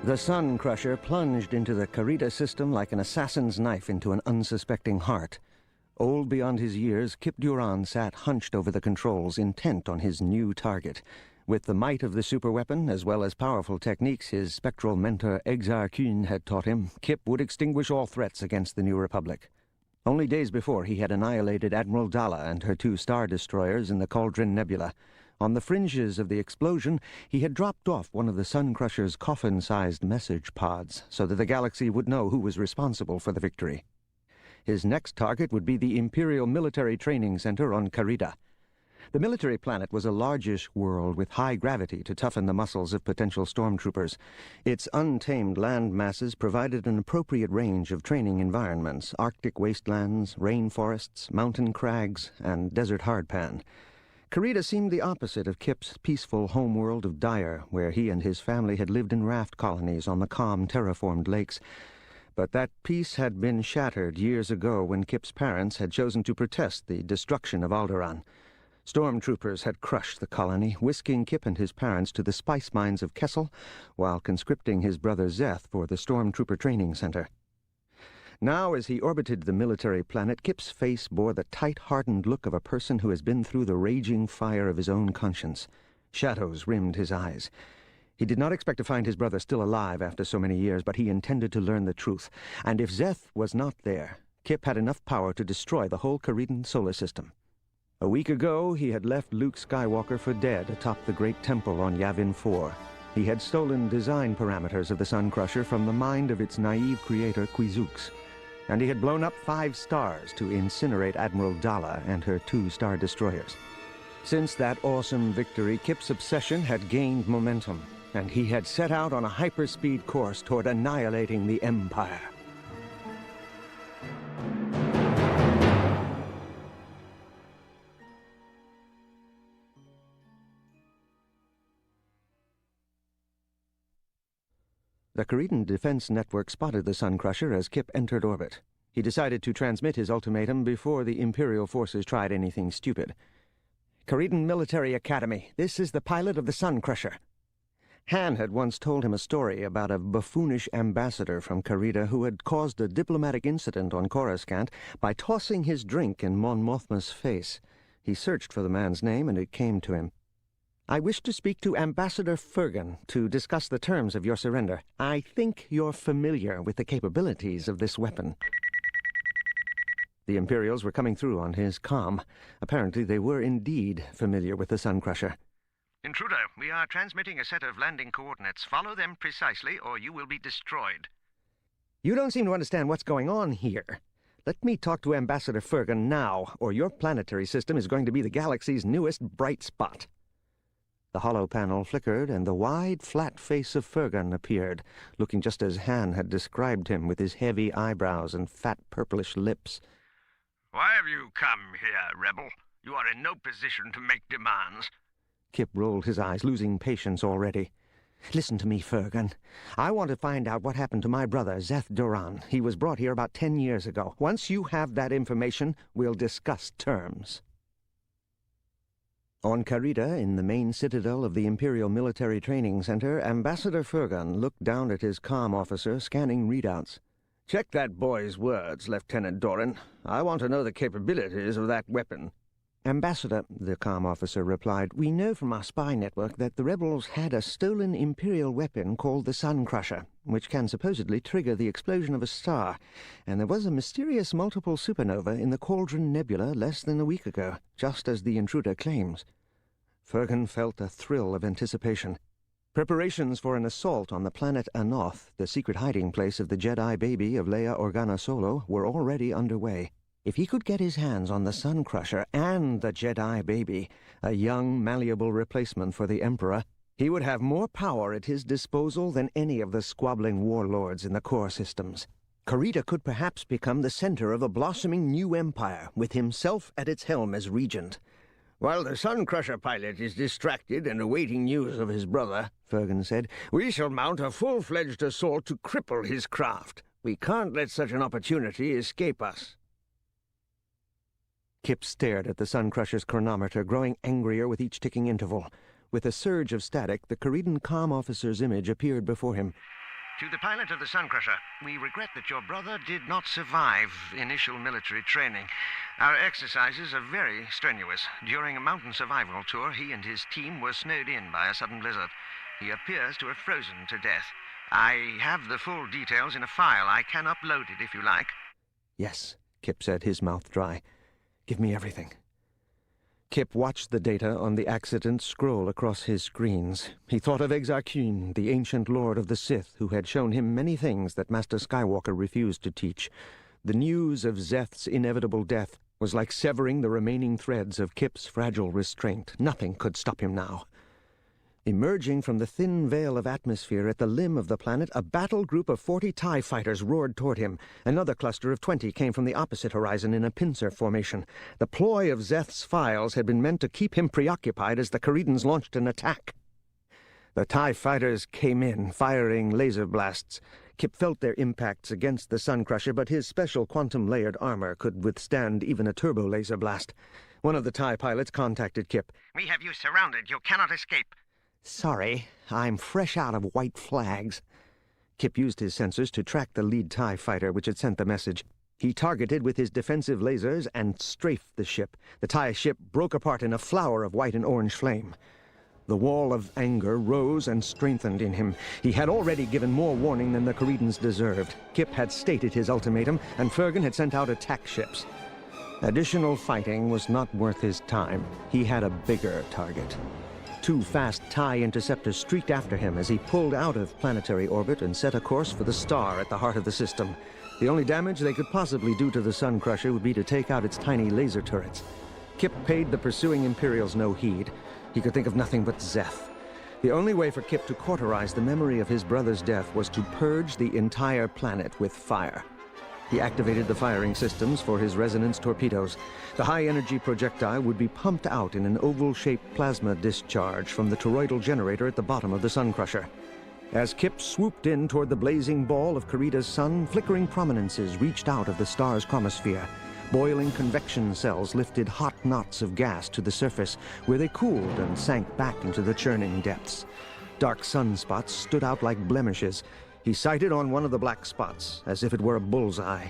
The Sun Crusher plunged into the Karita system like an assassin's knife into an unsuspecting heart. Old beyond his years, Kyp Durron sat hunched over the controls, intent on his new target. With the might of the superweapon, as well as powerful techniques his spectral mentor Exar Kun had taught him, Kyp would extinguish all threats against the New Republic. Only days before, he had annihilated Admiral Dala and her 2 star destroyers in the Cauldron Nebula. On the fringes of the explosion, he had dropped off one of the Sun Crusher's coffin-sized message pods so that the galaxy would know who was responsible for the victory. His next target would be the Imperial Military Training Center on Karita. The military planet was a largish world with high gravity to toughen the muscles of potential stormtroopers. Its untamed land masses provided an appropriate range of training environments: Arctic wastelands, rainforests, mountain crags, and desert hardpan. Karita seemed the opposite of Kyp's peaceful homeworld of Dyer, where he and his family had lived in raft colonies on the calm, terraformed lakes. But that peace had been shattered years ago when Kyp's parents had chosen to protest the destruction of Alderaan. Stormtroopers had crushed the colony, whisking Kyp and his parents to the spice mines of Kessel, while conscripting his brother Zeth for the Stormtrooper Training Center. Now, as he orbited the military planet, Kyp's face bore the tight, hardened look of a person who has been through the raging fire of his own conscience. Shadows rimmed his eyes. He did not expect to find his brother still alive after so many years, but he intended to learn the truth. And if Zeth was not there, Kyp had enough power to destroy the whole Karitan solar system. A week ago, he had left Luke Skywalker for dead atop the Great Temple on Yavin 4. He had stolen design parameters of the Sun Crusher from the mind of its naive creator, Quizoox. And he had blown up 5 stars to incinerate Admiral Dala and her 2 star destroyers. Since that awesome victory, Kyp's obsession had gained momentum, and he had set out on a hyperspeed course toward annihilating the Empire. The Karitan Defense Network spotted the Sun Crusher as Kyp entered orbit. He decided to transmit his ultimatum before the Imperial forces tried anything stupid. Karitan Military Academy, this is the pilot of the Sun Crusher. Han had once told him a story about a buffoonish ambassador from Karita who had caused a diplomatic incident on Coruscant by tossing his drink in Mon Mothma's face. He searched for the man's name, and it came to him. I wish to speak to Ambassador Fergan to discuss the terms of your surrender. I think you're familiar with the capabilities of this weapon. The Imperials were coming through on his comm. Apparently they were indeed familiar with the Sun Crusher. Intruder, we are transmitting a set of landing coordinates. Follow them precisely, or you will be destroyed. You don't seem to understand what's going on here. Let me talk to Ambassador Fergan now, or your planetary system is going to be the galaxy's newest bright spot. The hollow panel flickered, and the wide, flat face of Fergan appeared, looking just as Han had described him, with his heavy eyebrows and fat purplish lips. Why have you come here, rebel? You are in no position to make demands. Kyp rolled his eyes, losing patience already. Listen to me, Fergan. I want to find out what happened to my brother, Zeth Durron. He was brought here about 10 years ago. Once you have that information, we'll discuss terms. On Karita, in the main citadel of the Imperial Military Training Center, Ambassador Fergan looked down at his comm officer, scanning readouts. Check that boy's words, Lieutenant Durron. I want to know the capabilities of that weapon. Ambassador, the comm officer replied, we know from our spy network that the rebels had a stolen Imperial weapon called the Sun Crusher, which can supposedly trigger the explosion of a star, and there was a mysterious multiple supernova in the Cauldron Nebula less than a week ago, just as the intruder claims. Fergan felt a thrill of anticipation. Preparations for an assault on the planet Anoth, the secret hiding place of the Jedi baby of Leia Organa Solo, were already underway. If he could get his hands on the Sun Crusher and the Jedi baby, a young, malleable replacement for the Emperor, he would have more power at his disposal than any of the squabbling warlords in the core systems. Karita could perhaps become the center of a blossoming new empire, with himself at its helm as regent. While the Sun Crusher pilot is distracted and awaiting news of his brother, Fergan said, we shall mount a full-fledged assault to cripple his craft. We can't let such an opportunity escape us. Kyp stared at the Sun Crusher's chronometer, growing angrier with each ticking interval. With a surge of static, the Karitan comm officer's image appeared before him. To the pilot of the Suncrusher, we regret that your brother did not survive initial military training. Our exercises are very strenuous. During a mountain survival tour, he and his team were snowed in by a sudden blizzard. He appears to have frozen to death. I have the full details in a file. I can upload it if you like. Yes, Kyp said, his mouth dry. Give me everything. Kyp watched the data on the accident scroll across his screens. He thought of Exar Kun, the ancient lord of the Sith, who had shown him many things that Master Skywalker refused to teach. The news of Zeth's inevitable death was like severing the remaining threads of Kyp's fragile restraint. Nothing could stop him now. Emerging from the thin veil of atmosphere at the limb of the planet, a battle group of 40 TIE fighters roared toward him. Another cluster of 20 came from the opposite horizon in a pincer formation. The ploy of Zeth's files had been meant to keep him preoccupied as the Caridans launched an attack. The TIE fighters came in, firing laser blasts. Kyp felt their impacts against the Suncrusher, but his special quantum-layered armor could withstand even a turbo-laser blast. One of the TIE pilots contacted Kyp. We have you surrounded. You cannot escape. Sorry, I'm fresh out of white flags. Kyp used his sensors to track the lead TIE fighter which had sent the message. He targeted with his defensive lasers and strafed the ship. The TIE ship broke apart in a flower of white and orange flame. The wall of anger rose and strengthened in him. He had already given more warning than the Caridans deserved. Kyp had stated his ultimatum, and Fergan had sent out attack ships. Additional fighting was not worth his time. He had a bigger target. 2 fast TIE interceptors streaked after him as he pulled out of planetary orbit and set a course for the star at the heart of the system. The only damage they could possibly do to the Suncrusher would be to take out its tiny laser turrets. Kyp paid the pursuing Imperials no heed. He could think of nothing but Zeth. The only way for Kyp to cauterize the memory of his brother's death was to purge the entire planet with fire. He activated the firing systems for his resonance torpedoes. The high-energy projectile would be pumped out in an oval-shaped plasma discharge from the toroidal generator at the bottom of the Suncrusher. As Kyp swooped in toward the blazing ball of Karida's sun, flickering prominences reached out of the star's chromosphere. Boiling convection cells lifted hot knots of gas to the surface, where they cooled and sank back into the churning depths. Dark sunspots stood out like blemishes. He sighted on one of the black spots, as if it were a bullseye.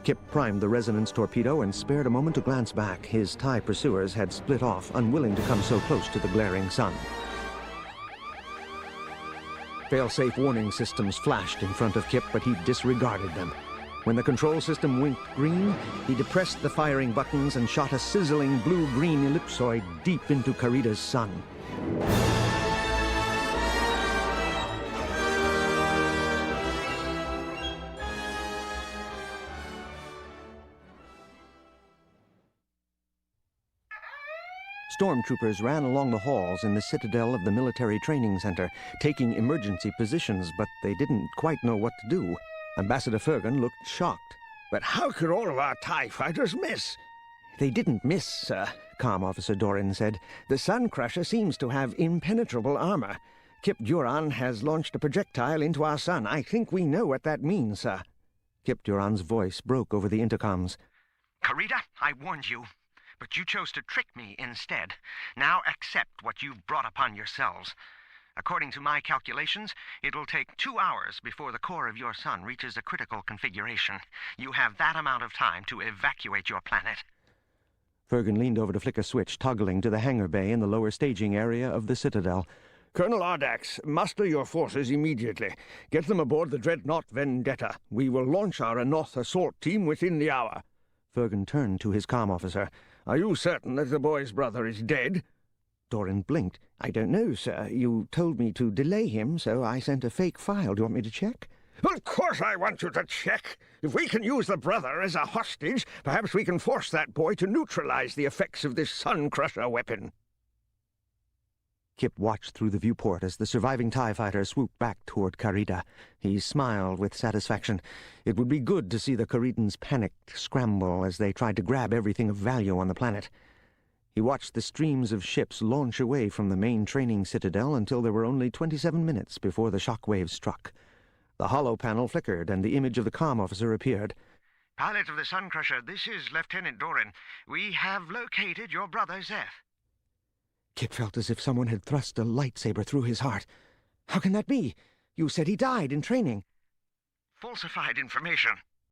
Kyp primed the resonance torpedo and spared a moment to glance back. His TIE pursuers had split off, unwilling to come so close to the glaring sun. Fail-safe warning systems flashed in front of Kyp, but he disregarded them. When the control system winked green, he depressed the firing buttons and shot a sizzling blue-green ellipsoid deep into Karida's sun. Stormtroopers ran along the halls in the citadel of the military training center, taking emergency positions, but they didn't quite know what to do. Ambassador Fergan looked shocked. But how could all of our TIE fighters miss? They didn't miss, sir, Comm Officer Durron said. The Suncrusher seems to have impenetrable armor. Kyp Durron has launched a projectile into our sun. I think we know what that means, sir. Kyp Durron's voice broke over the intercoms. Karida, I warned you. But you chose to trick me instead. Now accept what you've brought upon yourselves. According to my calculations, it'll take 2 hours before the core of your sun reaches a critical configuration. You have that amount of time to evacuate your planet. Fergan leaned over to flick a switch, toggling to the hangar bay in the lower staging area of the Citadel. Colonel Ardax, muster your forces immediately. Get them aboard the Dreadnought Vendetta. We will launch our Anoth assault team within the hour. Fergan turned to his comm officer. Are you certain that the boy's brother is dead? Durron blinked. I don't know, sir. You told me to delay him, so I sent a fake file. Do you want me to check? Of course I want you to check. If we can use the brother as a hostage, perhaps we can force that boy to neutralize the effects of this Suncrusher weapon. Kyp watched through the viewport as the surviving TIE fighter swooped back toward Karida. He smiled with satisfaction. It would be good to see the Caridans' panicked scramble as they tried to grab everything of value on the planet. He watched the streams of ships launch away from the main training citadel until there were only 27 minutes before the shockwaves struck. The hollow panel flickered, and the image of the comm officer appeared. Pilot of the Suncrusher, this is Lieutenant Durron. We have located your brother, Zeth. Kyp felt as if someone had thrust a lightsaber through his heart. How can that be? You said he died in training. Falsified information.